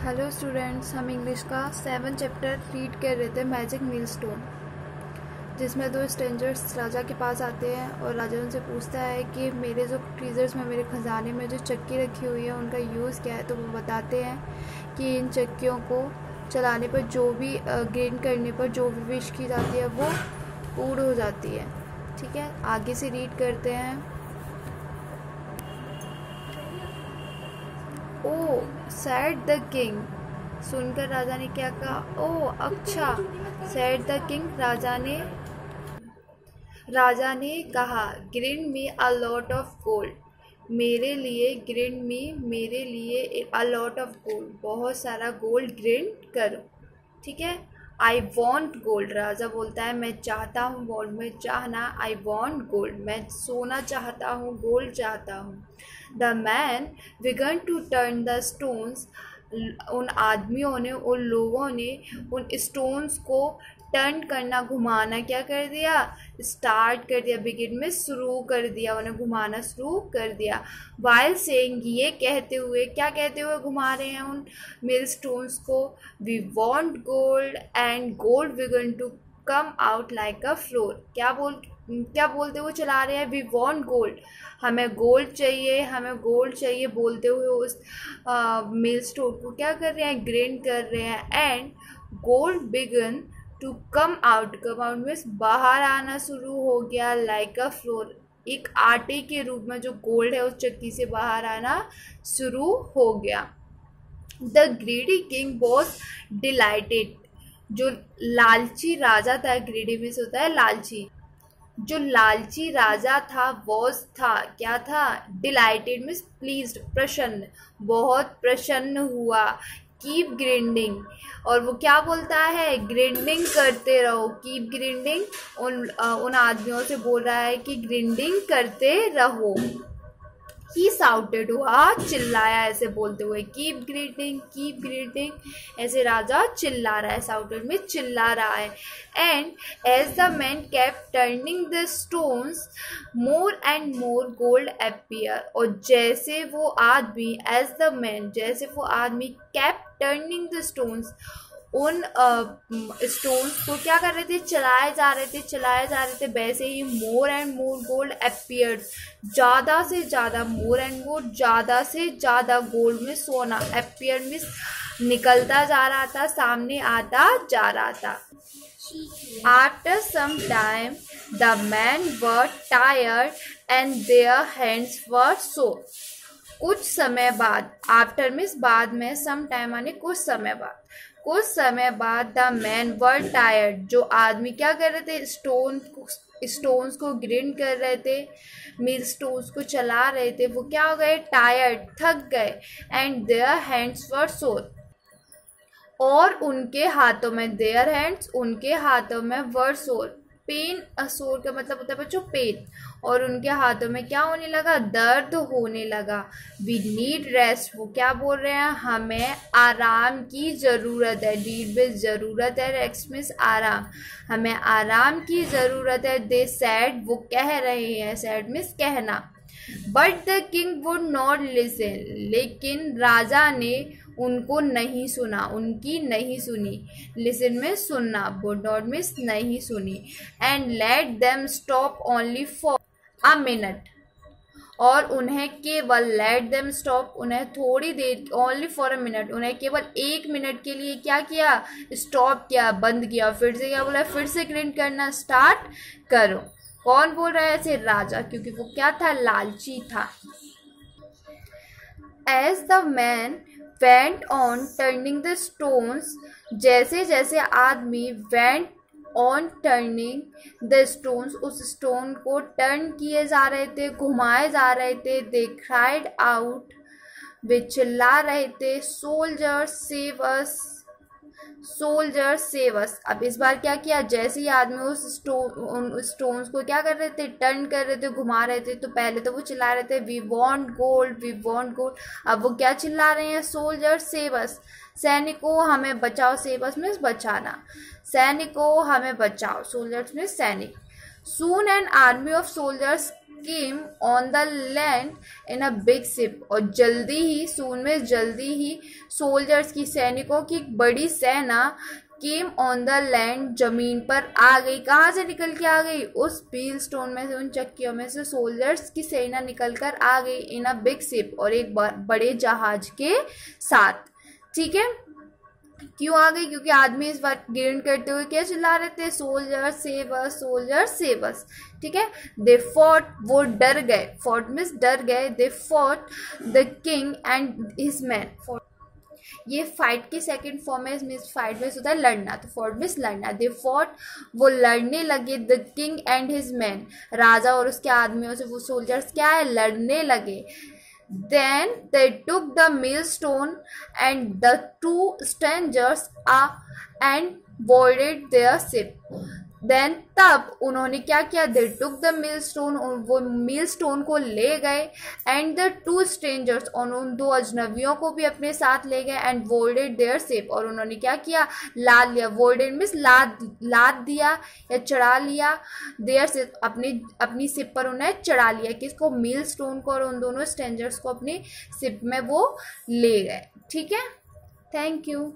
Hello students, हम English का 7 chapter read कर रहे थे, मैजिक मील स्टोन, जिसमें दो स्ट्रेंजर्स राजा के पास आते हैं और राजा उनसे पूछता है कि मेरे जो ट्रीजर्स में, मेरे खजाने में जो चक्की रखी हुई है उनका यूज़ क्या है। तो वो बताते हैं कि इन चक्कियों को चलाने पर जो भी गेन करने पर जो भी विश की जाती है वो पूर्ण हो जाती है। ठीक है, आगे से रीड करते हैं। ओ सैड द किंग, सुनकर राजा ने क्या कहा? ओ अच्छा, सैड द किंग, राजा ने कहा, grind me a lot of gold, मेरे लिए ग्रिंड मी, मेरे लिए अ लॉट ऑफ गोल्ड, बहुत सारा गोल्ड ग्रिंड करो। ठीक है, आई वॉन्ट गोल्ड, राजा बोलता है मैं चाहता हूँ गोल्ड, में चाहना, आई वॉन्ट गोल्ड, मैं सोना चाहता हूँ, गोल्ड चाहता हूँ। The man began to turn the stones, उन आदमियों ने, उन लोगों ने उन स्टोन्स को टर्न करना, घुमाना क्या कर दिया? स्टार्ट कर दिया, बिगिन में शुरू कर दिया, उन्हें घुमाना शुरू कर दिया। वाइल सेइंग, ये कहते हुए, क्या कहते हुए घुमा रहे हैं उन मिल स्टोन्स को? We want gold and gold began to come out like a flour, क्या बोलते हुए चला रहे हैं? वी वॉन्ट गोल्ड, हमें गोल्ड चाहिए, हमें गोल्ड चाहिए बोलते हुए उस मिल स्टोन को क्या कर रहे हैं? ग्राइंड कर रहे हैं। And gold began to come out means बाहर आना शुरू हो गया, लाइक अ फ्लोर, एक आटे के रूप में जो गोल्ड है उस चक्की से बाहर आना शुरू हो गया। The greedy king was dilated, जो लालची राजा था, ग्रीडी मीन्स होता है लालची, जो लालची राजा था वॉज था, क्या था? डिलाइटेड मीन्स प्लीज्ड, प्रसन्न, बहुत प्रसन्न हुआ। कीप ग्राइंडिंग, और वो क्या बोलता है? ग्राइंडिंग करते रहो, कीप ग्राइंडिंग, उन आदमियों से बोल रहा है कि ग्राइंडिंग करते रहो। ही साउटेड, हुआ चिल्लाया, ऐसे बोलते हुए कीप ग्रीटिंग, ऐसे राजा चिल्ला रहा है, साउटेड में चिल्ला रहा है। And as the man kept turning the stones more and more gold appear, और जैसे वो आदमी, एज द मैन, जैसे वो आदमी केप्ट टर्निंग द स्टोन्स, उन स्टोन्स को क्या कर रहे थे? चलाए जा रहे थे, वैसे ही more and more gold appeared, ज़्यादा से ज़्यादा, मोर एंड मोर, ज़्यादा से ज़्यादा गोल्ड में सोना, अपीयर में निकलता जा रहा था, सामने आता जा रहा था। After some time the man were tired and their hands were sore, कुछ समय बाद, आफ्टर मीन्स बाद में, सम टाइम माने कुछ समय बाद, द मैन वर टायर्ड, जो आदमी क्या कर रहे थे? स्टोन्स को ग्राइंड कर रहे थे, मिल स्टोन्स को चला रहे थे, वो क्या हो गए? टायर्ड, थक गए। एंड देयर हैंड्स वर सोर, और उनके हाथों में, देयर हैंड्स, उनके हाथों में, वर सोर, पेन, सोर का मतलब होता है बच्चों पेन, और उनके हाथों में क्या होने लगा? दर्द होने लगा। वी नीड रेस्ट, वो क्या बोल रहे हैं? हमें आराम की ज़रूरत है, नीड में ज़रूरत है, रेस्ट मीन्स आराम, हमें आराम की ज़रूरत है। दे सैड, वो कह रहे हैं, सैड मीन्स कहना। But the king would not listen, लेकिन राजा ने उनको नहीं सुना, उनकी नहीं सुनी, लिसन में सुनना, वुड नॉट मीन्स नहीं सुनी। And let them stop only for a minute, और उन्हें केवल, लेट देम स्टॉप, उन्हें थोड़ी देर, ओनली फॉर अ मिनट, उन्हें केवल 1 मिनट के लिए क्या किया? स्टॉप किया, बंद किया। फिर से क्या बोला? फिर से ग्राइंड करना स्टार्ट करो। कौन बोल रहा है ऐसे? राजा, क्योंकि वो क्या था? लालची था। As the man went on turning the stones, जैसे जैसे आदमी went on turning the stones, उस स्टोन को टर्न किए जा रहे थे, घुमाए जा रहे थे। दे क्राइड आउट, वे चिल्ला रहे थे, soldiers save us, soldiers save us. अब इस बार क्या किया? जैसे ही आदमी उस स्टोन्स को क्या कर रहे थे? टर्न कर रहे थे, घुमा रहे थे, तो पहले तो वो चिल्ला रहे थे we want gold, we want gold, अब वो क्या चिल्ला रहे हैं? सोल्जर्स सेव अस, सैनिकों हमें बचाओ, सेव अस मीन्स बचाना, सैनिकों हमें बचाओ, सोल्जर्स मीन्स सैनिक। Soon an army of soldiers came on the land in a big ship, और जल्दी ही सून में जल्दी ही सोल्जर्स की, सैनिकों की एक बड़ी सेना केम ऑन द लैंड, जमीन पर आ गई। कहाँ से निकल के आ गई? उस व्हील स्टोन में से, उन चक्कियों में से सोल्जर्स की सेना निकल कर आ गई इन अ बिग शिप, और एक बड़े जहाज के साथ। ठीक है, क्यों आ गई? क्योंकि आदमी इस बार ग्रिंड करते हुए क्या चिल्ला रहे थे? Soldier save us, soldier save us. ठीक है, दे फॉट, वो डर गए, फॉट मीन्स डर गए, they fought the king and his man. ये फाइट की सेकंड फॉर्म है, मीन्स फाइट में होता है लड़ना, तो फॉट मीन्स लड़ना। दे फॉट, वो लड़ने लगे, the king and his man, राजा और उसके आदमियों से वो सोल्जर्स क्या है? लड़ने लगे। Then they took the millstone and the two strangers and boarded their ship. Then तब उन्होंने क्या किया? They took the millstone, वो millstone को ले गए, and the two strangers, और उन दो अजनबियों को भी अपने साथ ले गए, and boarded their ship, और उन्होंने क्या किया? लाद लिया। boarded मीन्स लाद दिया या चढ़ा लिया, their ship, अपनी शिप पर उन्हें चढ़ा लिया। किसको? millstone को, और उन दोनों strangers को अपनी शिप में वो ले गए। ठीक है, थैंक यू।